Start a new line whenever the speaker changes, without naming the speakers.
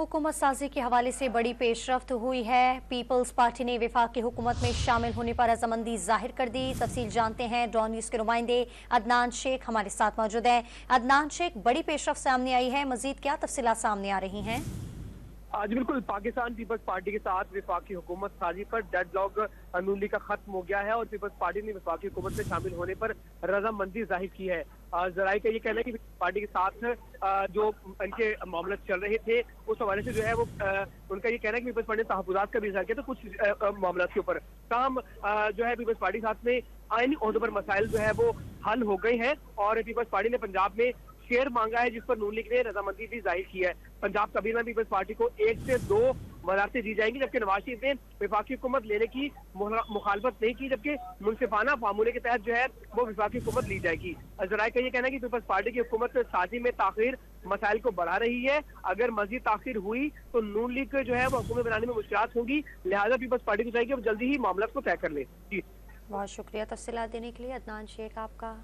हुकूमत साजी के हवाले से बड़ी पेशरफ्त हुई है। पीपल्स पार्टी ने वफाकी हुकूमत में शामिल होने पर रजामंदी जाहिर कर दी। तफसील जानते हैं, डॉन न्यूज के नुमाइंदे अदनान शेख हमारे साथ मौजूद हैं। अदनान शेख, बड़ी पेशरफ्त सामने आई है, मजीद क्या तफसीलात सामने आ रही हैं?
आज बिल्कुल पाकिस्तान पीपल्स पार्टी के साथ वफाकी हुकूमत साजी पर डेडलॉक नून लीग का खत्म हो गया है और पीपल्स पार्टी ने वफाकी हुकूमत में शामिल होने पर रजामंदी जाहिर की है। जराये का ये कहना है कि पार्टी के साथ जो इनके मामले चल रहे थे उस हवाले से जो है वो उनका ये कहना है कि पीपल्स पार्टी ने तहफुजात का भी इजहार किया तो कुछ मामला के ऊपर काम जो है पीपल्स पार्टी के साथ में आईनी ओहदों पर मसाइल जो है वो हल हो गए हैं और पीपल्स पार्टी ने पंजाब में शेयर मांगा है जिस पर नून लीग ने रजामंदी भी जाहिर की है। पंजाब कबीना पीपल्स पार्टी को 1 से 2 वजारतें दी जाएंगी, जबकि नवाज शरीफ ने वफाकी हुकूमत लेने की मुखालफत नहीं की, जबकि मुनसिफाना फार्मूले के तहत जो है वो वफाकी हुकूमत ली जाएगी। जराये का ये कहना है कि पीपल्स पार्टी की हुकूमत साजी में ताखिर मसाइल को बढ़ा रही है। अगर मजीद ताखिर हुई तो नून लीग जो है वो हुकूमत बनाने में मुश्किलात होंगी, लिहाजा पीपल्स पार्टी को चाहिए वो जल्दी ही मामला को तय कर ले। जी
बहुत शुक्रिया तफसीलात देने के लिए अदनान शेख आपका।